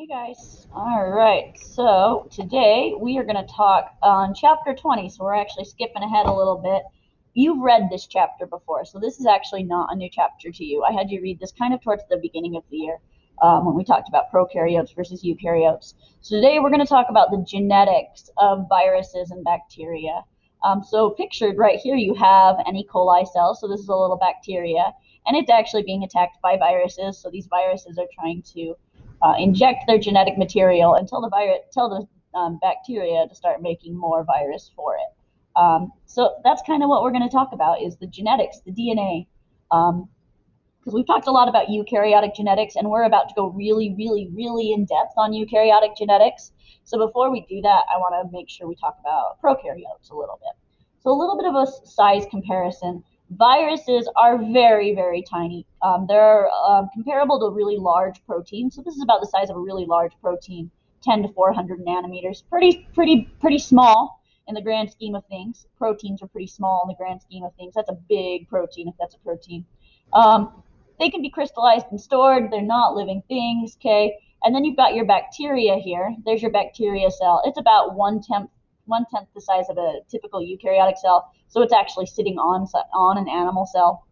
Hey guys. All right. So today we are going to talk on chapter 20. So we're actually skipping ahead a little bit. You've read this chapter before, so this is actually not a new chapter to you. I had you read this kind of towards the beginning of the year when we talked about prokaryotes versus eukaryotes. So today we're going to talk about the genetics of viruses and bacteria. So pictured right here, you have an E. coli cell. So this is a little bacteria, and it's actually being attacked by viruses. So these viruses are trying to inject their genetic material and tell the bacteria to start making more virus for it. So that's kind of what we're going to talk about is the genetics, the DNA. Because we've talked a lot about eukaryotic genetics, and we're about to go really, really, really in depth on eukaryotic genetics. So before we do that, I want to make sure we talk about prokaryotes a little bit. So a little bit of a size comparison. Viruses are very, very tiny. They're comparable to really large proteins. So this is about the size of a really large protein, 10 to 400 nanometers. Pretty small in the grand scheme of things. Proteins are pretty small in the grand scheme of things. That's a big protein if that's a protein. They can be crystallized and stored. They're not living things, okay? And then you've got your bacteria here. There's your bacteria cell. It's about one-tenth the size of a typical eukaryotic cell. So it's actually sitting on an animal cell,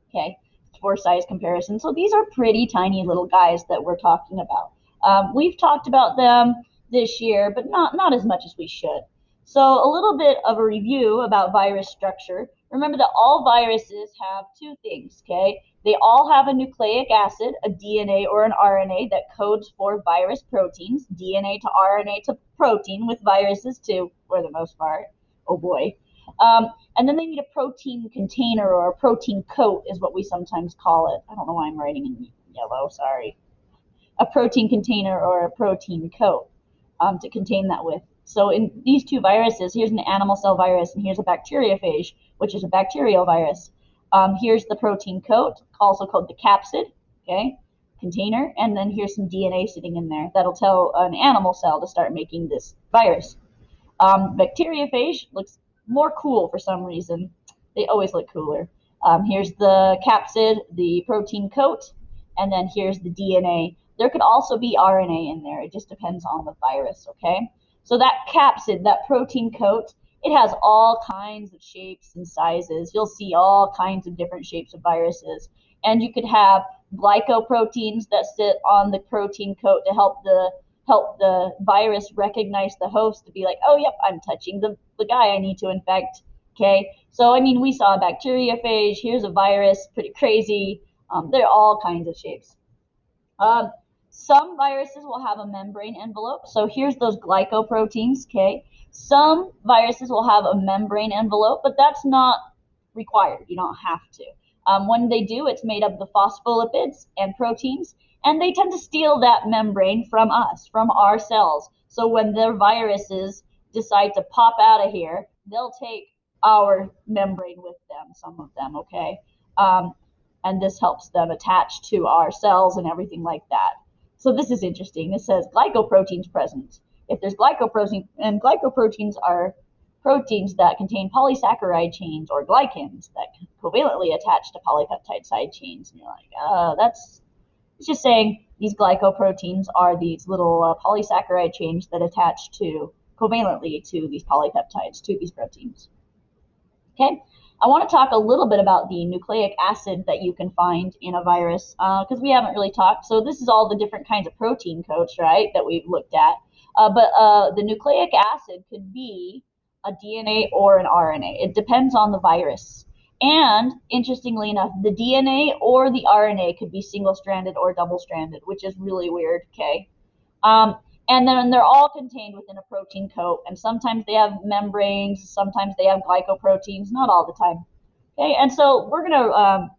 okay, for size comparison. So these are pretty tiny little guys that we're talking about. We've talked about them this year, but not as much as we should. So a little bit of a review about virus structure. Remember that all viruses have two things, okay? They all have a nucleic acid, a DNA or an RNA that codes for virus proteins, DNA to RNA to protein with viruses too, for the most part. Oh boy. And then they need a protein container or a protein coat is what we sometimes call it. I don't know why I'm writing in yellow, sorry. A protein container or a protein coat to contain that with. So in these two viruses, here's an animal cell virus and here's a bacteriophage, which is a bacterial virus. Here's the protein coat, also called the capsid, okay, container, and then here's some DNA sitting in there. That'll tell an animal cell to start making this virus. Bacteriophage looks more cool for some reason. They always look cooler. Here's the capsid, the protein coat, and then here's the DNA. There could also be RNA in there. It just depends on the virus, okay? So that capsid, that protein coat, it has all kinds of shapes and sizes. You'll see all kinds of different shapes of viruses. And you could have glycoproteins that sit on the protein coat to help the virus recognize the host to be like, oh, yep, I'm touching the guy I need to infect. Okay, so I mean, we saw a bacteriophage. Here's a virus, pretty crazy. They're all kinds of shapes. Some viruses will have a membrane envelope. So here's those glycoproteins. Okay, some viruses will have a membrane envelope, but that's not required. You don't have to. When they do, it's made of the phospholipids and proteins, and they tend to steal that membrane from us, from our cells. So when their viruses decide to pop out of here, they'll take our membrane with them, some of them, okay? And this helps them attach to our cells and everything like that. So this is interesting. It says glycoproteins present. If there's glycoprotein, and glycoproteins are proteins that contain polysaccharide chains or glycans that covalently attach to polypeptide side chains. And you're like, it's just saying these glycoproteins are these little polysaccharide chains that attach to covalently to these polypeptides, to these proteins. Okay, I want to talk a little bit about the nucleic acid that you can find in a virus because we haven't really talked. So this is all the different kinds of protein coats, right, that we've looked at. But the nucleic acid could be a DNA or an RNA. It depends on the virus. And interestingly enough, the DNA or the RNA could be single-stranded or double-stranded, which is really weird, okay? And then they're all contained within a protein coat. And sometimes they have membranes, sometimes they have glycoproteins, not all the time. Okay, and so we're going to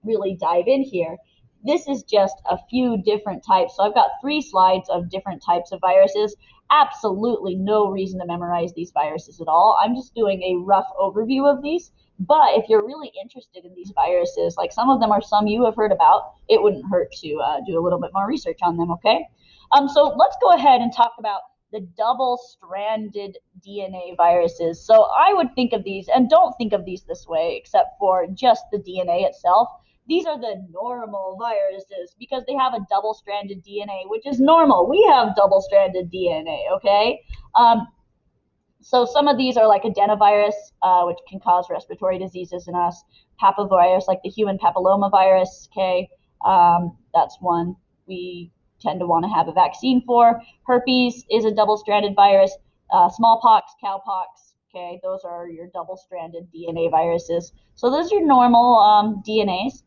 really dive in here. This is just a few different types. So I've got 3 slides of different types of viruses. Absolutely no reason to memorize these viruses at all. I'm just doing a rough overview of these. But if you're really interested in these viruses, like some of them are some you have heard about, it wouldn't hurt to do a little bit more research on them, okay? So let's go ahead and talk about the double-stranded DNA viruses. So I would think of these, and don't think of these this way, except for just the DNA itself. These are the normal viruses because they have a double-stranded DNA, which is normal. We have double-stranded DNA, okay? So some of these are like adenovirus, which can cause respiratory diseases in us. Papavirus, like the human papillomavirus, okay? That's one we tend to want to have a vaccine for. Herpes is a double-stranded virus. Smallpox, cowpox, okay? Those are your double-stranded DNA viruses. So those are your normal DNAs.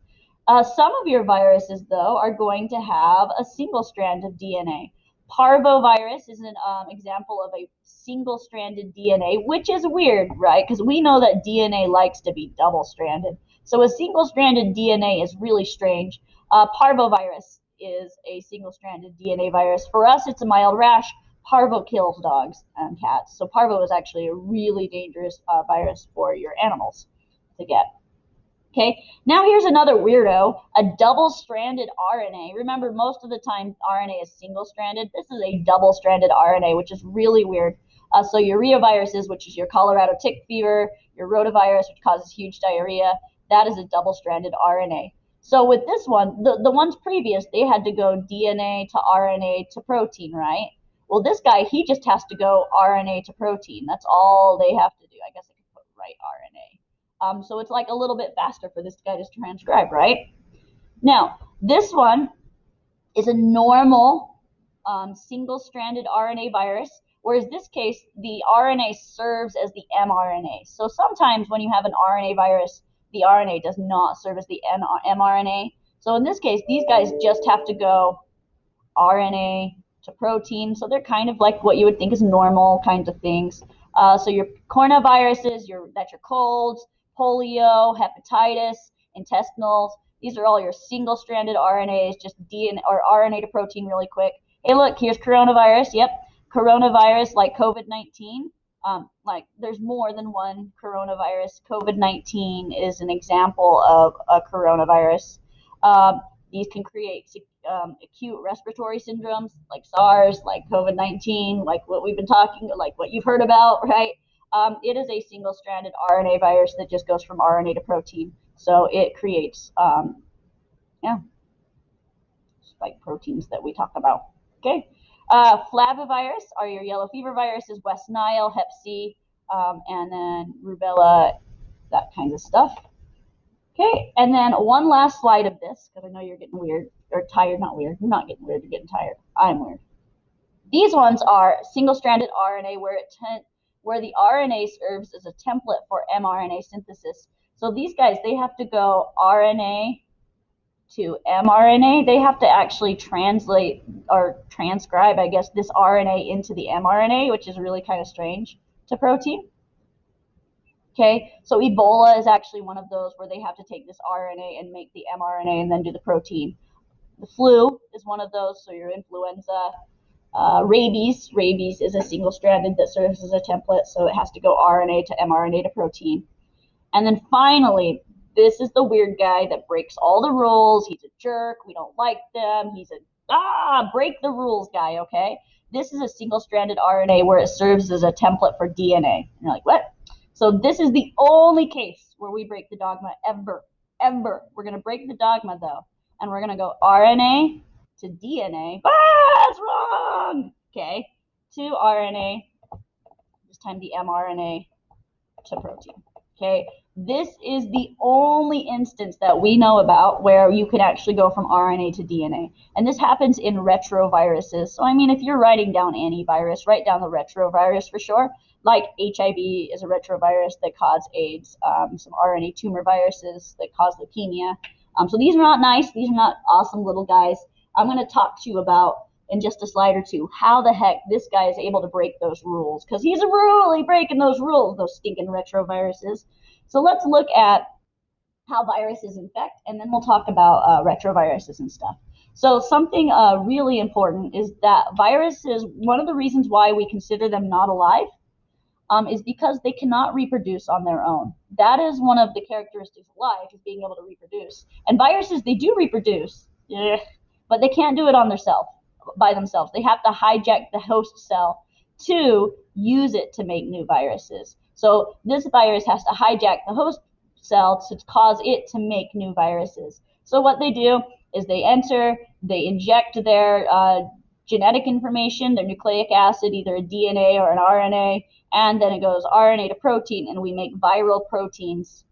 Some of your viruses, though, are going to have a single strand of DNA. Parvovirus is an example of a single-stranded DNA, which is weird, right? Because we know that DNA likes to be double-stranded. So a single-stranded DNA is really strange. Parvovirus is a single-stranded DNA virus. For us, it's a mild rash. Parvo kills dogs and cats. So parvo is actually a really dangerous virus for your animals to get. Okay, now here's another weirdo, a double-stranded RNA. Remember, most of the time RNA is single-stranded. This is a double-stranded RNA, which is really weird. So your reoviruses, which is your Colorado tick fever, your rotavirus, which causes huge diarrhea, that is a double-stranded RNA. So with this one, the ones previous, they had to go DNA to RNA to protein, right? Well, this guy, he just has to go RNA to protein. That's all they have to do. I guess I could put right RNA. So it's like a little bit faster for this guy to transcribe, right? Now, this one is a normal single-stranded RNA virus, whereas this case, the RNA serves as the mRNA. So sometimes when you have an RNA virus, the RNA does not serve as the mRNA. So in this case, these guys just have to go RNA to protein. So they're kind of like what you would think is normal kinds of things. So your coronaviruses, that's your colds, polio, hepatitis, intestinals. These are all your single-stranded RNAs, just DNA or RNA to protein really quick. Hey, look, here's coronavirus. Yep, coronavirus like COVID-19. Like there's more than one coronavirus. COVID-19 is an example of a coronavirus. These can create acute respiratory syndromes like SARS, like COVID-19, like what we've been talking, like what you've heard about, right? It is a single-stranded RNA virus that just goes from RNA to protein. So it creates, spike proteins that we talk about. Okay. Flavivirus are your yellow fever viruses, West Nile, Hep C, and then rubella, that kind of stuff. Okay, and then one last slide of this, because I know you're getting weird, or tired, not weird. You're not getting weird, you're getting tired. I'm weird. These ones are single-stranded RNA where the RNA serves as a template for mRNA synthesis. So these guys, they have to go RNA to mRNA. They have to actually translate or transcribe, I guess, this RNA into the mRNA, which is really kind of strange to protein. Okay, so Ebola is actually one of those where they have to take this RNA and make the mRNA and then do the protein. The flu is one of those, so your influenza. Rabies is a single-stranded that serves as a template, so it has to go RNA to mRNA to protein. And then finally, this is the weird guy that breaks all the rules. He's a jerk. We don't like them. He's a break the rules guy, okay? This is a single-stranded RNA where it serves as a template for DNA. And you're like, what? So this is the only case where we break the dogma ever. We're going to break the dogma, though, and we're going to go RNA to DNA. That's wrong! Okay, to RNA, this time the mRNA to protein. Okay, this is the only instance that we know about where you can actually go from RNA to DNA. And this happens in retroviruses. So, I mean, if you're writing down any virus, write down the retrovirus for sure. Like HIV is a retrovirus that causes AIDS, some RNA tumor viruses that cause leukemia. So these are not nice. These are not awesome little guys. I'm going to talk to you about in just a slide or two how the heck this guy is able to break those rules, because he's really breaking those rules, those stinking retroviruses. So let's look at how viruses infect, and then we'll talk about retroviruses and stuff. So something really important is that viruses, one of the reasons why we consider them not alive is because they cannot reproduce on their own. That is one of the characteristics of life, is being able to reproduce. And viruses, they do reproduce, but they can't do it on themselves, by themselves. They have to hijack the host cell to use it to make new viruses. So this virus has to hijack the host cell to cause it to make new viruses. So what they do is they inject their genetic information, their nucleic acid, either a DNA or an RNA, and then it goes RNA to protein, and we make viral proteins,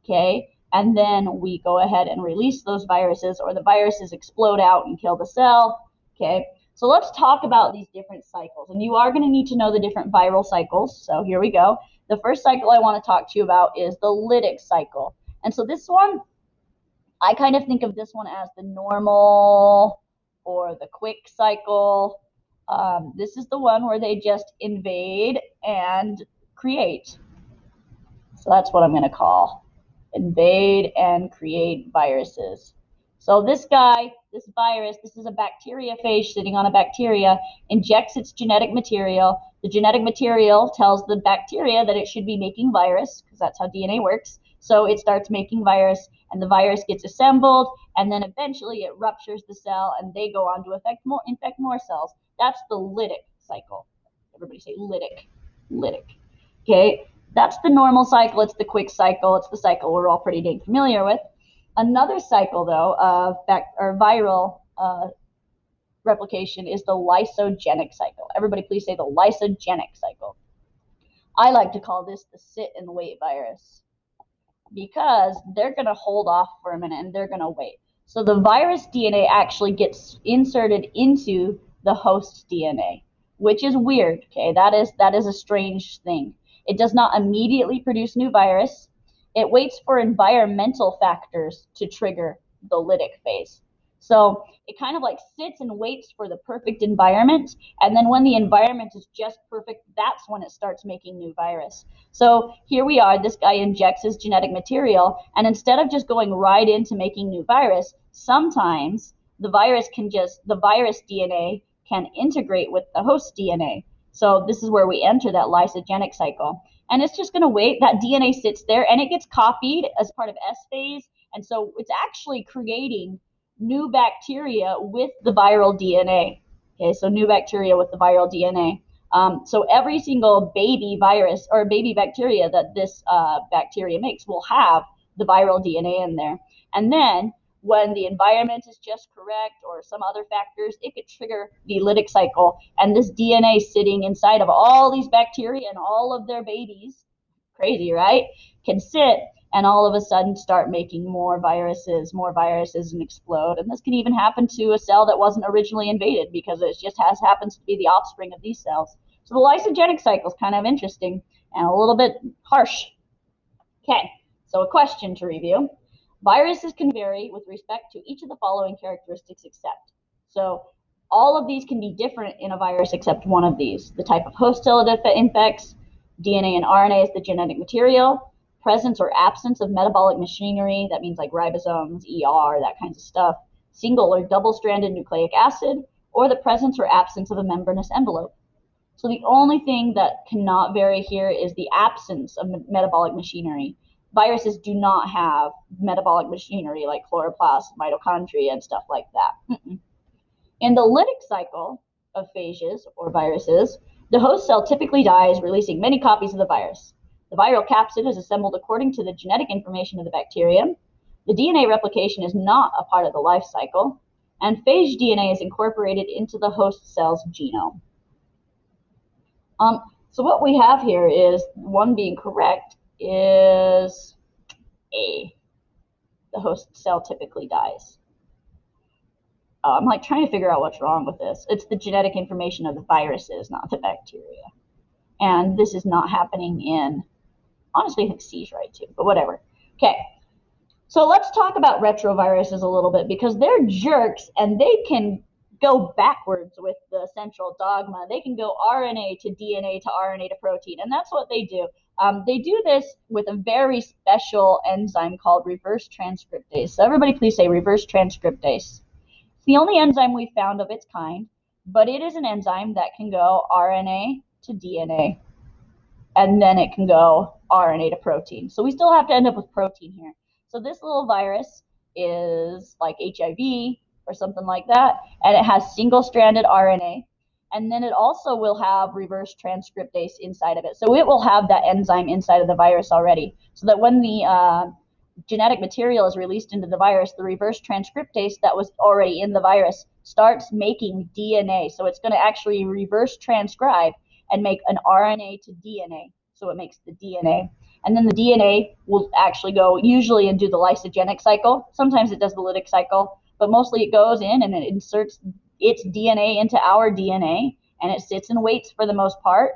okay? And then we go ahead and release those viruses, or the viruses explode out and kill the cell, okay? So let's talk about these different cycles, and you are going to need to know the different viral cycles, so here we go. The first cycle I want to talk to you about is the lytic cycle. And so this one, I kind of think of this one as the normal or the quick cycle. This is the one where they just invade and create. So that's what I'm going to call invade and create viruses. So this guy, this virus, this is a bacteriophage sitting on a bacteria, injects its genetic material. The genetic material tells the bacteria that it should be making virus, because that's how DNA works. So it starts making virus, and the virus gets assembled, and then eventually it ruptures the cell, and they go on to infect more cells. That's the lytic cycle. Everybody say lytic. Lytic. Okay, that's the normal cycle. It's the quick cycle. It's the cycle we're all pretty dang familiar with. Another cycle, though, of viral replication is the lysogenic cycle. Everybody please say the lysogenic cycle. I like to call this the sit and wait virus, because they're going to hold off for a minute and they're going to wait. So the virus DNA actually gets inserted into the host DNA, which is weird, okay? That is a strange thing. It does not immediately produce new virus. It waits for environmental factors to trigger the lytic phase. So it kind of like sits and waits for the perfect environment, and then when the environment is just perfect, that's when it starts making new virus. So here we are, this guy injects his genetic material, and instead of just going right into making new virus, sometimes the virus DNA can integrate with the host DNA. So this is where we enter that lysogenic cycle. And it's just going to wait. That DNA sits there, and it gets copied as part of S phase. And so it's actually creating new bacteria with the viral DNA. Okay, so new bacteria with the viral DNA. So every single baby virus or baby bacteria that this bacteria makes will have the viral DNA in there. And then when the environment is just correct or some other factors, it could trigger the lytic cycle. And this DNA sitting inside of all these bacteria and all of their babies, crazy, right? Can sit and all of a sudden start making more viruses and explode. And this can even happen to a cell that wasn't originally invaded, because it just happens to be the offspring of these cells. So the lysogenic cycle is kind of interesting and a little bit harsh. Okay, so a question to review. Viruses can vary with respect to each of the following characteristics except. So all of these can be different in a virus except one of these. The type of host cell it infects, DNA and RNA is the genetic material, presence or absence of metabolic machinery, that means like ribosomes, ER, that kinds of stuff, single or double-stranded nucleic acid, or the presence or absence of a membranous envelope. So the only thing that cannot vary here is the absence of metabolic machinery. Viruses do not have metabolic machinery like chloroplast, mitochondria, and stuff like that. In the lytic cycle of phages or viruses, the host cell typically dies, releasing many copies of the virus. The viral capsid is assembled according to the genetic information of the bacterium. The DNA replication is not a part of the life cycle, and phage DNA is incorporated into the host cell's genome. So what we have here is, one being correct is A. The host cell typically dies. I'm like trying to figure out what's wrong with this. It's the genetic information of the viruses, not the bacteria. And this is not happening in, honestly, I think C's right too, but whatever. Okay, so let's talk about retroviruses a little bit, because they're jerks and they can go backwards with the central dogma. They can go RNA to DNA to RNA to protein, and that's what they do. They do this with a very special enzyme called reverse transcriptase. So everybody please say reverse transcriptase. It's the only enzyme we found of its kind, but it is an enzyme that can go RNA to DNA, and then it can go RNA to protein. So we still have to end up with protein here. So this little virus is like HIV or something like that, and it has single-stranded RNA, and then it also will have reverse transcriptase inside of it. So it will have that enzyme inside of the virus already, so that when genetic material is released into the virus, the reverse transcriptase that was already in the virus starts making DNA. So it's going to actually reverse transcribe and make an RNA to DNA. So it makes the DNA. And then the DNA will actually go usually and do the lysogenic cycle. Sometimes it does the lytic cycle, but mostly it goes in and it inserts its DNA into our DNA, and it sits and waits for the most part.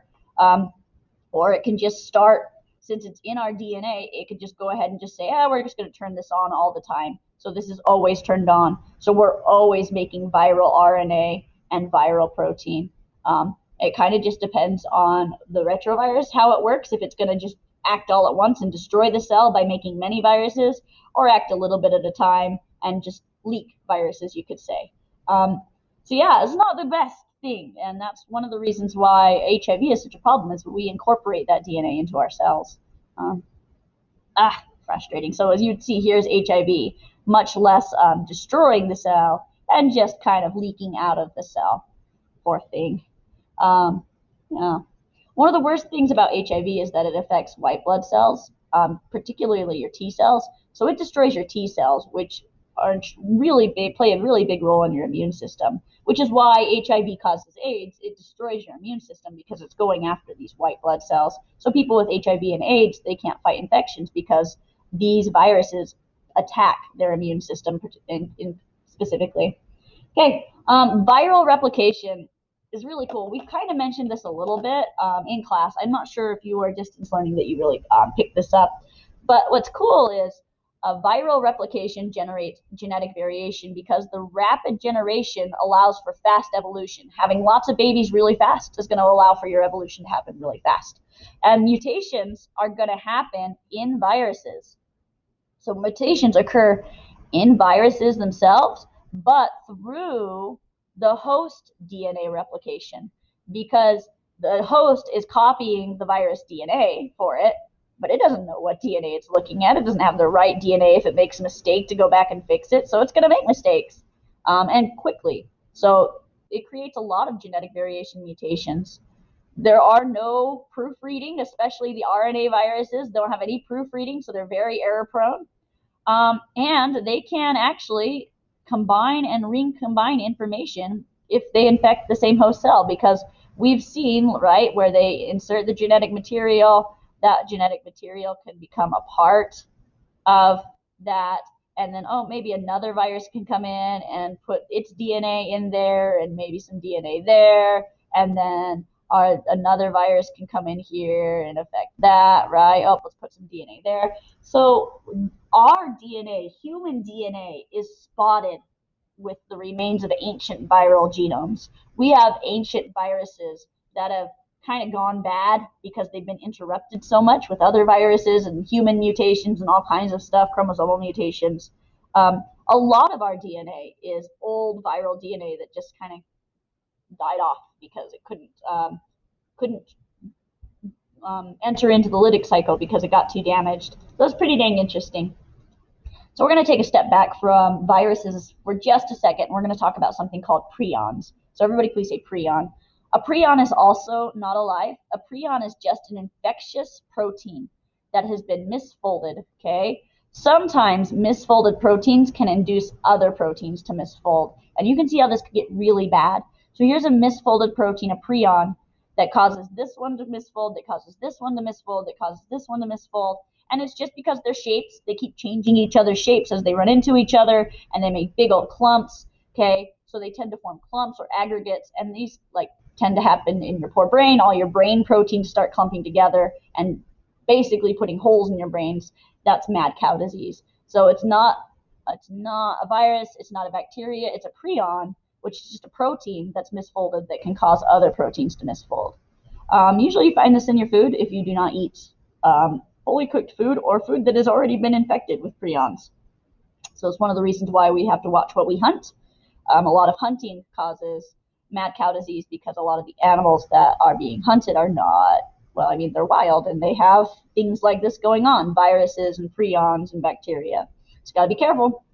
Or it can just start, since it's in our DNA, it could just go ahead and just say, we're just going to turn this on all the time. So this is always turned on. So we're always making viral RNA and viral protein. It kind of just depends on the retrovirus, how it works, if it's going to just act all at once and destroy the cell by making many viruses, or act a little bit at a time and just leak viruses, you could say. So yeah, it's not the best thing, and that's one of the reasons why HIV is such a problem, is we incorporate that DNA into our cells. Frustrating. So as you'd see, here's HIV, much less destroying the cell and just kind of leaking out of the cell. Poor thing. Yeah. One of the worst things about HIV is that it affects white blood cells, particularly your T cells. So it destroys your T cells, which are really big, play a really big role in your immune system, which is why HIV causes AIDS. It destroys your immune system because it's going after these white blood cells. So people with HIV and AIDS, they can't fight infections because these viruses attack their immune system specifically. Okay, viral replication is really cool. We've kind of mentioned this a little bit in class. I'm not sure if you were distance learning that you really picked this up. But what's cool is viral replication generates genetic variation because the rapid generation allows for fast evolution. Having lots of babies really fast is going to allow for your evolution to happen really fast. And mutations are going to happen in viruses. So mutations occur in viruses themselves, but through the host DNA replication, because the host is copying the virus DNA for it, but it doesn't know what DNA it's looking at. It doesn't have the right DNA. If it makes a mistake, to go back and fix it. So it's going to make mistakes and quickly. So it creates a lot of genetic variation mutations. There are no proofreading, especially the RNA viruses don't have any proofreading, so they're very error prone. And they can actually combine and recombine information if they infect the same host cell, because we've seen, right, where they insert the genetic material, that genetic material can become a part of that, and then, maybe another virus can come in and put its DNA in there and maybe some DNA there, and then another virus can come in here and affect that, right? Let's put some DNA there. So our DNA, human DNA, is spotted with the remains of ancient viral genomes. We have ancient viruses that have kind of gone bad because they've been interrupted so much with other viruses and human mutations and all kinds of stuff, chromosomal mutations. A lot of our DNA is old viral DNA that just kind of died off because it couldn't enter into the lytic cycle because it got too damaged. So it's pretty dang interesting. So we're going to take a step back from viruses for just a second. We're going to talk about something called prions. So everybody please say prion. A prion is also not alive. A prion is just an infectious protein that has been misfolded, okay? Sometimes misfolded proteins can induce other proteins to misfold. And you can see how this could get really bad. So here's a misfolded protein, a prion, that causes this one to misfold, that causes this one to misfold, that causes this one to misfold. And it's just because their shapes, they keep changing each other's shapes as they run into each other, and they make big old clumps, okay? So they tend to form clumps or aggregates, and these tend to happen in your poor brain. All your brain proteins start clumping together and basically putting holes in your brains. That's mad cow disease. So it's not a virus, it's not a bacteria, it's a prion, which is just a protein that's misfolded that can cause other proteins to misfold. Usually you find this in your food if you do not eat fully cooked food or food that has already been infected with prions. So it's one of the reasons why we have to watch what we hunt. A lot of hunting causes mad cow disease because a lot of the animals that are being hunted are not, they're wild and they have things like this going on, viruses and prions and bacteria. So got to be careful.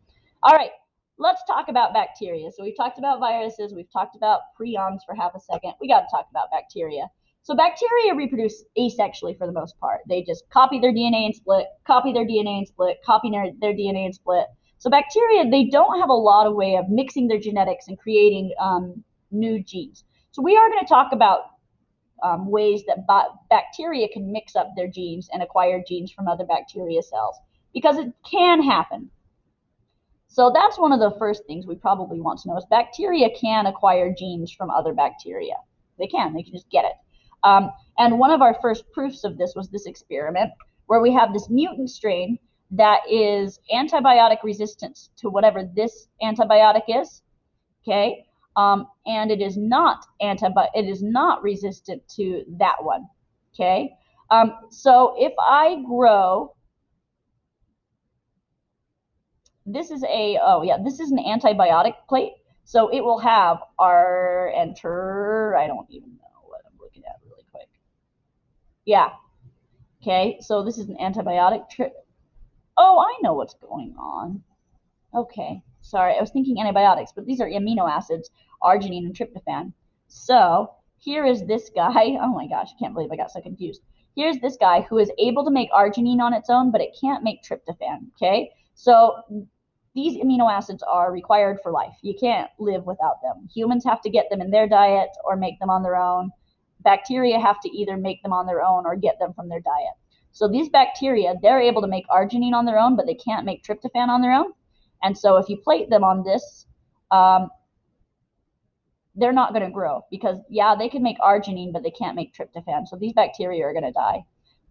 All right, let's talk about bacteria. So we've talked about viruses, we've talked about prions for half a second. We got to talk about bacteria. So bacteria reproduce asexually for the most part. They just copy their DNA and split, copy their DNA and split, copy their DNA and split. So bacteria, they don't have a lot of way of mixing their genetics and creating new genes. So we are going to talk about ways that bacteria can mix up their genes and acquire genes from other bacteria cells, because it can happen. So that's one of the first things we probably want to know is bacteria can acquire genes from other bacteria. They can just get it. And one of our first proofs of this was this experiment where we have this mutant strain that is antibiotic resistant to whatever this antibiotic is, okay? And it is not resistant to that one, okay? So if I grow, this is this is an antibiotic plate, so it will have enter, I don't even know what I'm looking at really quick. Yeah, okay, so this is an antibiotic. Oh, I know what's going on. Okay, sorry, I was thinking antibiotics, but these are amino acids, arginine and tryptophan. So here is this guy. Oh my gosh, I can't believe I got so confused. Here's this guy who is able to make arginine on its own, but it can't make tryptophan, okay? So these amino acids are required for life. You can't live without them. Humans have to get them in their diet or make them on their own. Bacteria have to either make them on their own or get them from their diet. So these bacteria, they're able to make arginine on their own, but they can't make tryptophan on their own. And so if you plate them on this, they're not going to grow because, yeah, they can make arginine, but they can't make tryptophan. So these bacteria are going to die.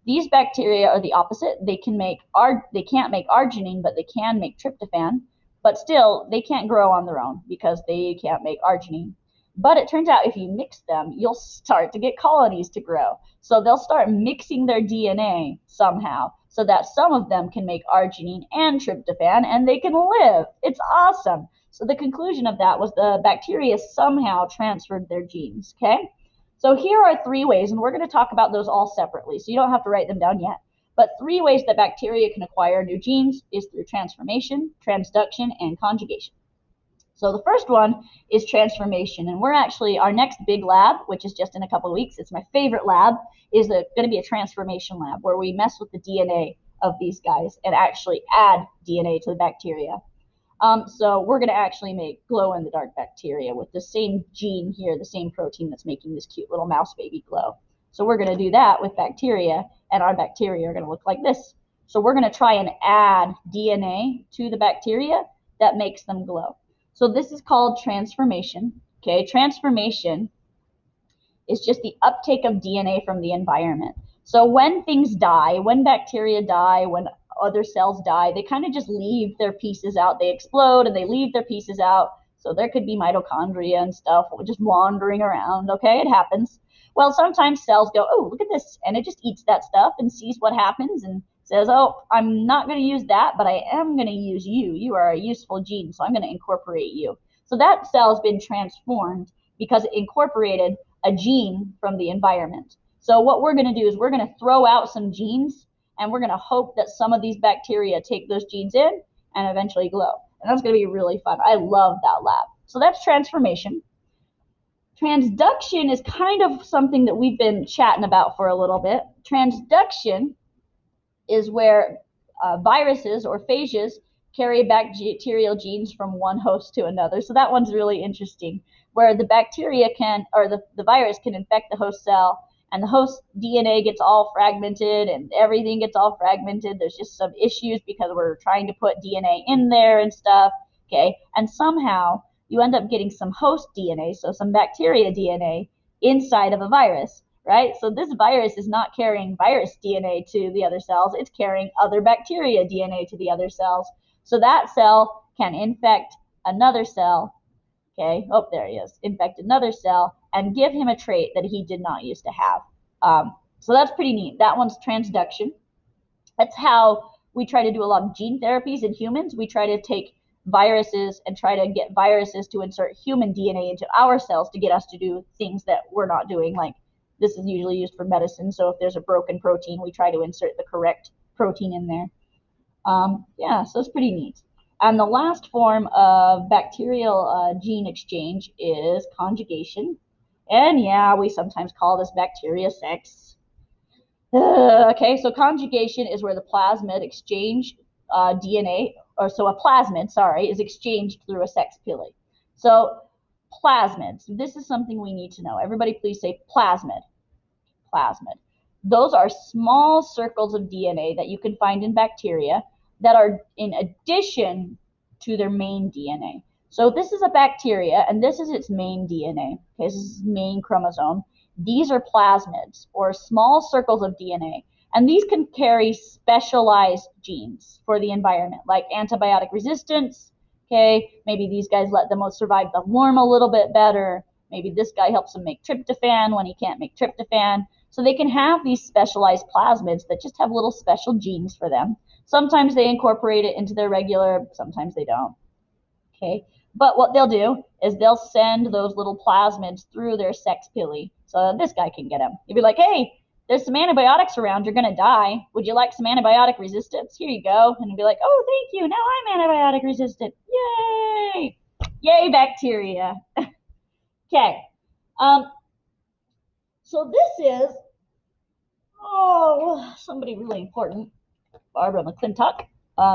These bacteria are the opposite. They can't make arginine, but they can make tryptophan. But still, they can't grow on their own because they can't make arginine. But it turns out if you mix them, you'll start to get colonies to grow. So they'll start mixing their DNA somehow so that some of them can make arginine and tryptophan and they can live. It's awesome. So the conclusion of that was the bacteria somehow transferred their genes, okay? So here are 3 ways, and we're going to talk about those all separately, so you don't have to write them down yet. But 3 ways that bacteria can acquire new genes is through transformation, transduction, and conjugation. So the first one is transformation, and we're actually, our next big lab, which is just in a couple of weeks, it's my favorite lab, is going to be a transformation lab where we mess with the DNA of these guys and actually add DNA to the bacteria. So we're going to actually make glow-in-the-dark bacteria with the same gene here, the same protein that's making this cute little mouse baby glow. So we're going to do that with bacteria, and our bacteria are going to look like this. So we're going to try and add DNA to the bacteria that makes them glow. So this is called transformation. Okay, transformation is just the uptake of DNA from the environment. So when things die, when bacteria die, when other cells die, they kind of just leave their pieces out. They explode and they leave their pieces out. So there could be mitochondria and stuff just wandering around. Okay, it happens. Well, sometimes cells go, oh, look at this, and it just eats that stuff and sees what happens and says, oh, I'm not going to use that, but I am going to use you. You are a useful gene, so I'm going to incorporate you. So that cell has been transformed because it incorporated a gene from the environment. So what we're going to do is we're going to throw out some genes, and we're going to hope that some of these bacteria take those genes in and eventually glow. And that's going to be really fun. I love that lab. So that's transformation. Transduction is kind of something that we've been chatting about for a little bit. Transduction is where viruses or phages carry bacterial genes from one host to another. So that one's really interesting, where the bacteria can, or the virus can infect the host cell, and the host DNA gets all fragmented and everything gets all fragmented. There's just some issues because we're trying to put DNA in there and stuff, okay? And somehow you end up getting some host DNA, so some bacteria DNA inside of a virus, right? So this virus is not carrying virus DNA to the other cells, it's carrying other bacteria DNA to the other cells. So that cell can infect another cell, okay? Oh, there he is. Infect another cell and give him a trait that he did not used to have. So that's pretty neat. That one's transduction. That's how we try to do a lot of gene therapies in humans. We try to take viruses and try to get viruses to insert human DNA into our cells to get us to do things that we're not doing. Like this is usually used for medicine. So if there's a broken protein, we try to insert the correct protein in there. Yeah, so it's pretty neat. And the last form of bacterial gene exchange is conjugation. And yeah, we sometimes call this bacteria sex. Okay, so conjugation is where the plasmid exchange DNA, or so a plasmid, sorry, is exchanged through a sex pili. So plasmids, this is something we need to know. Everybody please say plasmid. Plasmid. Those are small circles of DNA that you can find in bacteria that are in addition to their main DNA. So this is a bacteria, and this is its main DNA. Okay, this is its main chromosome. These are plasmids, or small circles of DNA, and these can carry specialized genes for the environment, like antibiotic resistance. Okay, maybe these guys let them survive the warm a little bit better. Maybe this guy helps him make tryptophan when he can't make tryptophan. So they can have these specialized plasmids that just have little special genes for them. Sometimes they incorporate it into their regular, sometimes they don't. Okay, but what they'll do is they'll send those little plasmids through their sex pili so that this guy can get them. You'd be like, hey, there's some antibiotics around, you're gonna die. Would you like some antibiotic resistance? Here you go. And he'd be like, oh, thank you, now I'm antibiotic resistant. Yay! Yay, bacteria. Okay. So this is, somebody really important, Barbara McClintock.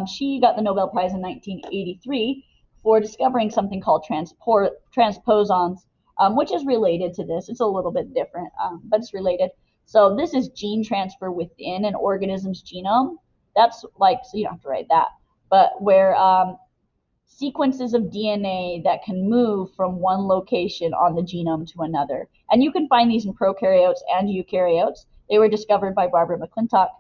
She got the Nobel Prize in 1983 for discovering something called transposons, which is related to this. It's a little bit different, but it's related. So this is gene transfer within an organism's genome. That's like, so you don't have to write that, but where sequences of DNA that can move from one location on the genome to another. And you can find these in prokaryotes and eukaryotes. They were discovered by Barbara McClintock.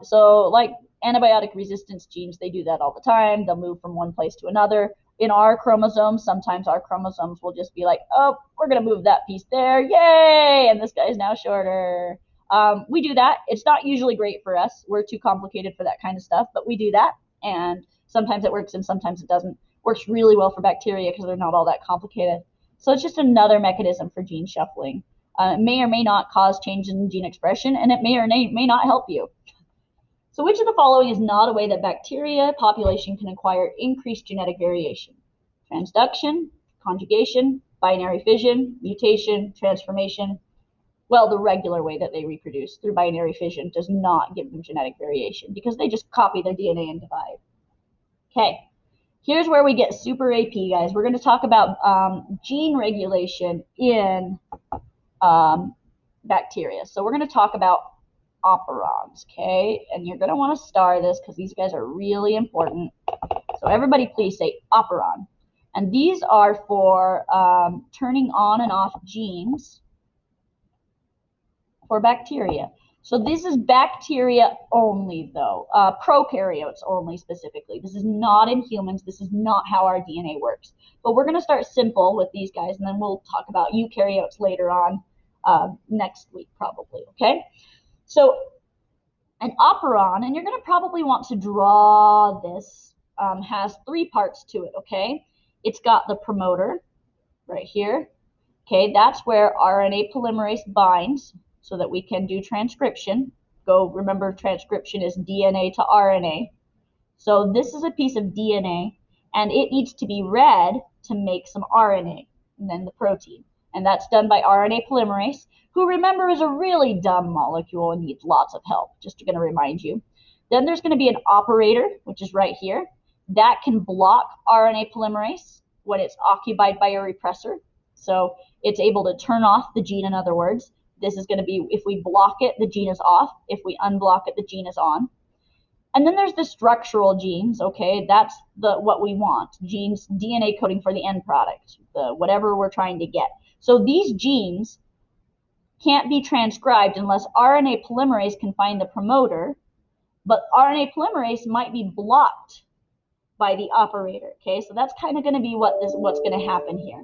So like antibiotic resistance genes, they do that all the time. They'll move from one place to another. In our chromosomes, sometimes our chromosomes will just be like, oh, we're going to move that piece there. Yay! And this guy is now shorter. We do that. It's not usually great for us. We're too complicated for that kind of stuff, but we do that. And sometimes it works and sometimes it doesn't. Works really well for bacteria because they're not all that complicated. So it's just another mechanism for gene shuffling. It may or may not cause changes in gene expression, and it may or may not help you. So which of the following is not a way that bacteria population can acquire increased genetic variation? Transduction, conjugation, binary fission, mutation, transformation. Well, the regular way that they reproduce through binary fission does not give them genetic variation because they just copy their DNA and divide. Okay, here's where we get super AP, guys. We're going to talk about gene regulation in bacteria. So we're going to talk about operons, okay? And you're going to want to star this because these guys are really important. So everybody please say operon. And these are for turning on and off genes for bacteria. So this is bacteria only, though, prokaryotes only specifically. This is not in humans. This is not how our DNA works. But we're going to start simple with these guys, and then we'll talk about eukaryotes later on next week probably, okay? So an operon, and you're going to probably want to draw this, has three parts to it, okay? It's got the promoter right here. Okay, that's where RNA polymerase binds so that we can do transcription. Remember, transcription is DNA to RNA. So this is a piece of DNA, and it needs to be read to make some RNA, and then the protein. And that's done by RNA polymerase, who, remember, is a really dumb molecule and needs lots of help, just going to remind you. Then there's going to be an operator, which is right here. That can block RNA polymerase when it's occupied by a repressor. So it's able to turn off the gene, in other words. This is going to be, if we block it, the gene is off. If we unblock it, the gene is on. And then there's the structural genes, okay? That's what we want. Genes, DNA coding for the end product, whatever we're trying to get. So these genes can't be transcribed unless RNA polymerase can find the promoter, but RNA polymerase might be blocked by the operator, okay? So that's kind of going to be what's going to happen here.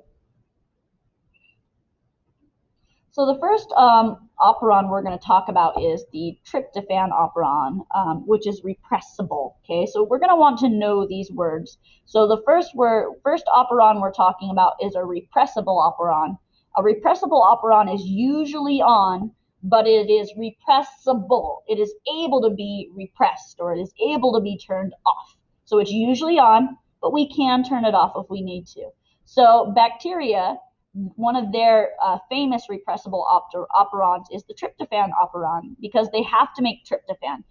So the first operon we're going to talk about is the tryptophan operon, which is repressible. Okay, so we're going to want to know these words. So the first operon we're talking about is a repressible operon. A repressible operon is usually on, but it is repressible. It is able to be repressed, or it is able to be turned off. So it's usually on, but we can turn it off if we need to. So bacteria one of their famous repressible operons is the tryptophan operon, because they have to make tryptophan.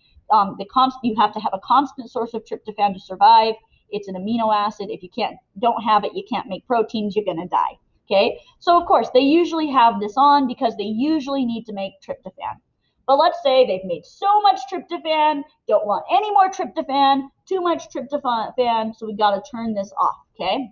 You have to have a constant source of tryptophan to survive. It's an amino acid. If you don't have it, you can't make proteins, you're going to die. Okay, so of course they usually have this on because they usually need to make tryptophan. But let's say they've made so much tryptophan, don't want any more tryptophan, too much tryptophan, so we got to turn this off. Okay,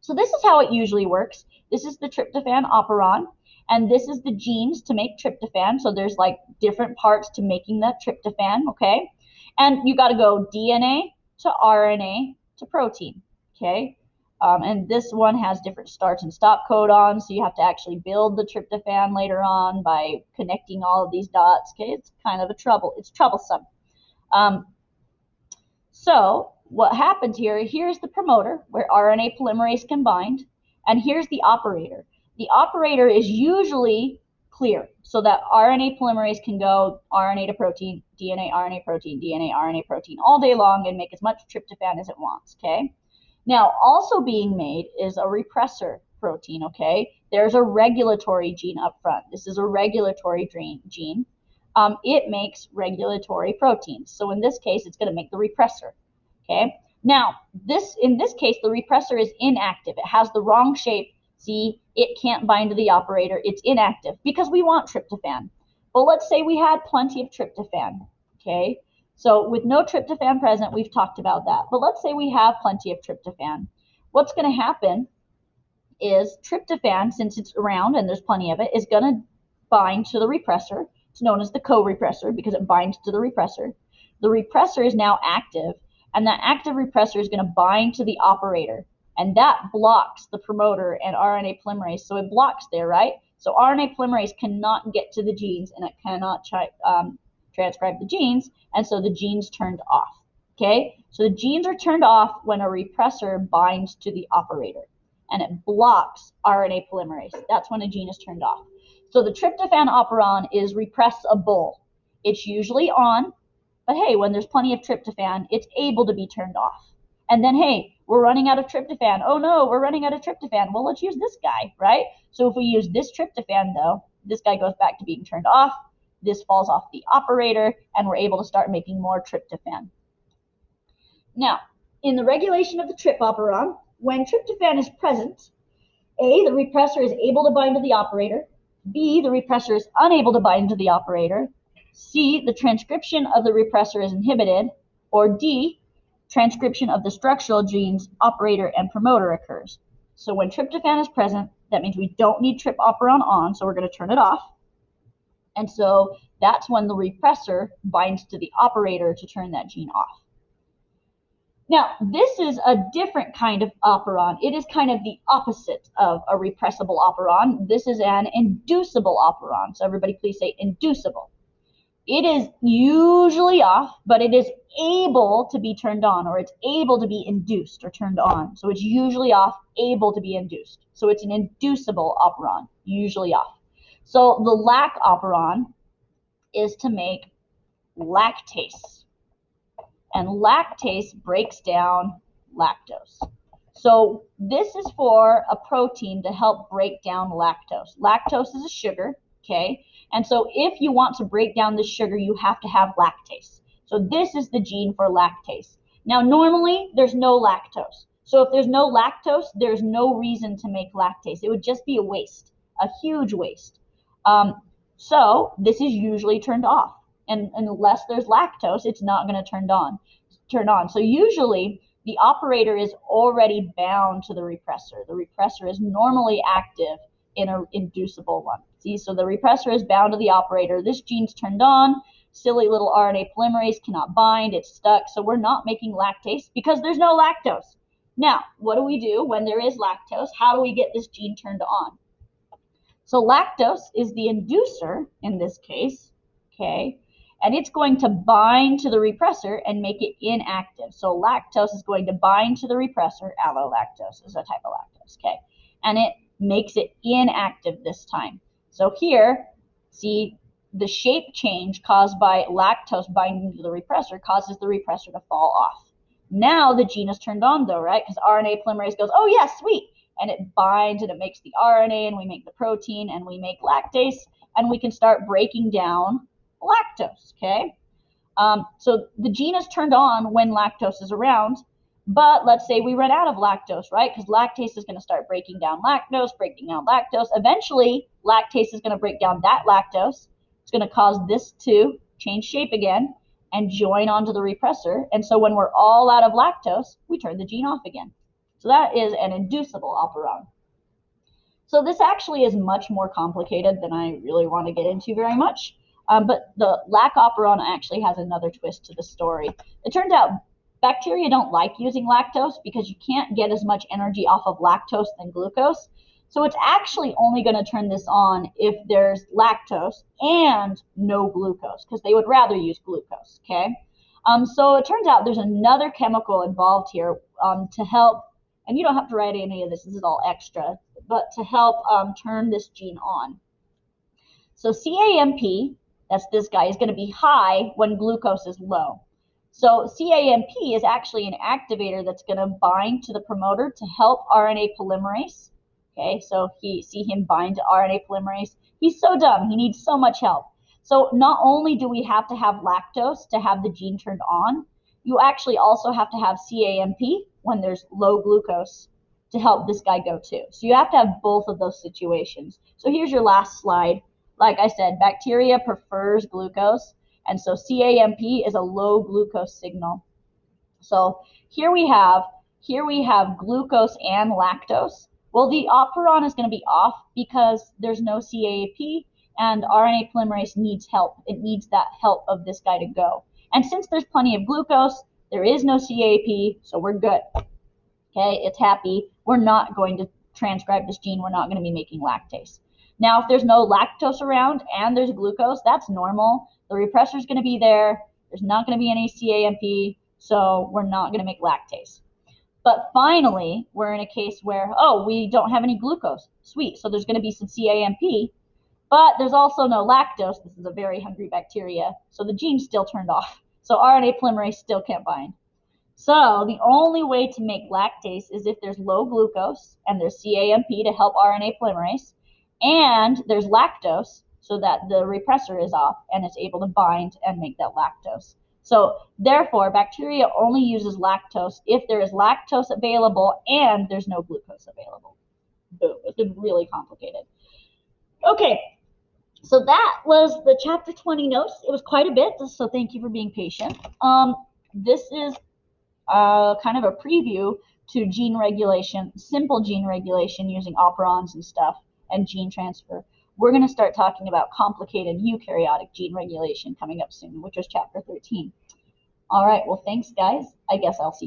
so this is how it usually works. This is the tryptophan operon, and this is the genes to make tryptophan. So there's like different parts to making that tryptophan, okay? And you got to go DNA to RNA to protein, okay? And this one has different start and stop codons, so you have to actually build the tryptophan later on by connecting all of these dots, okay? It's kind of it's troublesome. So what happens here's the promoter where RNA polymerase can bind, and here's the operator. The operator is usually clear, so that RNA polymerase can go RNA to protein, DNA, RNA, protein, DNA, RNA, protein all day long and make as much tryptophan as it wants, okay? Now, also being made is a repressor protein, okay? There's a regulatory gene up front. This is a regulatory gene. It makes regulatory proteins. So in this case, it's going to make the repressor. Okay. Now, in this case, the repressor is inactive. It has the wrong shape. See, it can't bind to the operator. It's inactive because we want tryptophan. But let's say we had plenty of tryptophan. Okay. So with no tryptophan present, we've talked about that. But let's say we have plenty of tryptophan. What's going to happen is tryptophan, since it's around and there's plenty of it, is going to bind to the repressor. It's known as the co-repressor because it binds to the repressor. The repressor is now active, and that active repressor is going to bind to the operator, and that blocks the promoter and RNA polymerase. So it blocks there, right? So RNA polymerase cannot get to the genes, and it cannot transcribe the genes, and so the gene's turned off. Okay, so the genes are turned off when a repressor binds to the operator, and it blocks RNA polymerase. That's when a gene is turned off. So the tryptophan operon is repressible. It's usually on, but hey, when there's plenty of tryptophan, it's able to be turned off. And then, hey, we're running out of tryptophan. Oh no, we're running out of tryptophan. Well, let's use this guy, right? So if we use this tryptophan, though, this guy goes back to being turned off. This falls off the operator, and we're able to start making more tryptophan. Now, in the regulation of the TRP operon, when tryptophan is present, A, the repressor is able to bind to the operator. B, the repressor is unable to bind to the operator. C, the transcription of the repressor is inhibited. Or D, transcription of the structural genes operator and promoter occurs. So when tryptophan is present, that means we don't need TRP operon on, so we're going to turn it off. And so that's when the repressor binds to the operator to turn that gene off. Now, this is a different kind of operon. It is kind of the opposite of a repressible operon. This is an inducible operon. So everybody please say inducible. It is usually off, but it is able to be turned on, or it's able to be induced or turned on. So it's usually off, able to be induced. So it's an inducible operon, usually off. So the lac operon is to make lactase. And lactase breaks down lactose. So this is for a protein to help break down lactose. Lactose is a sugar, okay? And so if you want to break down this sugar, you have to have lactase. So this is the gene for lactase. Now, normally, there's no lactose. So if there's no lactose, there's no reason to make lactase. It would just be a waste, a huge waste. So this is usually turned off. And unless there's lactose, it's not going to turn on. So usually the operator is already bound to the repressor. The repressor is normally active in an inducible one. See, so the repressor is bound to the operator. This gene's turned on. Silly little RNA polymerase cannot bind. It's stuck. So we're not making lactase because there's no lactose. Now, what do we do when there is lactose? How do we get this gene turned on? So lactose is the inducer in this case, okay? And it's going to bind to the repressor and make it inactive. So lactose is going to bind to the repressor. Allolactose is a type of lactose, okay? And it makes it inactive this time. So here, see, the shape change caused by lactose binding to the repressor causes the repressor to fall off. Now the gene is turned on though, right? Because RNA polymerase goes, oh yeah, sweet. and it binds and it makes the RNA, and we make the protein, and we make lactase, and we can start breaking down lactose, okay? So the gene is turned on when lactose is around, but let's say we run out of lactose, right? Because lactase is going to start breaking down lactose, Eventually, lactase is going to break down that lactose. It's going to cause this to change shape again and join onto the repressor. And so when we're all out of lactose, we turn the gene off again. So that is an inducible operon. So this actually is much more complicated than I really want to get into very much. But the lac operon actually has another twist to the story. It turns out bacteria don't like using lactose because you can't get as much energy off of lactose than glucose. So it's actually only going to turn this on if there's lactose and no glucose, because they would rather use glucose, okay? So it turns out there's another chemical involved here to help, and you don't have to write any of this is all extra, but to help turn this gene on. So CAMP, that's this guy, is going to be high when glucose is low. So CAMP is actually an activator that's going to bind to the promoter to help RNA polymerase. Okay, so see him bind to RNA polymerase. He's so dumb. He needs so much help. So not only do we have to have lactose to have the gene turned on, you actually also have to have CAMP when there's low glucose to help this guy go too. So you have to have both of those situations. So here's your last slide. Like I said, bacteria prefers glucose, and so CAMP is a low glucose signal. So here we have glucose and lactose. Well, the operon is going to be off because there's no CAMP, and RNA polymerase needs help. It needs that help of this guy to go. And since there's plenty of glucose, there is no CAMP, so we're good. Okay, it's happy. We're not going to transcribe this gene. We're not going to be making lactase. Now, if there's no lactose around and there's glucose, that's normal. The repressor is going to be there. There's not going to be any CAMP, so we're not going to make lactase. But finally, we're in a case where, oh, we don't have any glucose. Sweet, so there's going to be some CAMP, but there's also no lactose. This is a very hungry bacteria, so the gene's still turned off. So RNA polymerase still can't bind. So the only way to make lactase is if there's low glucose and there's CAMP to help RNA polymerase, and there's lactose so that the repressor is off and it's able to bind and make that lactose. So therefore, bacteria only uses lactose if there is lactose available and there's no glucose available. Boom. It's been really complicated. Okay, so that was the chapter 20 notes. It was quite a bit, so thank you for being patient. This is kind of a preview to gene regulation, simple gene regulation using operons and stuff, and gene transfer. We're going to start talking about complicated eukaryotic gene regulation coming up soon, which is chapter 13. All right, well, thanks, guys. I guess I'll see you later.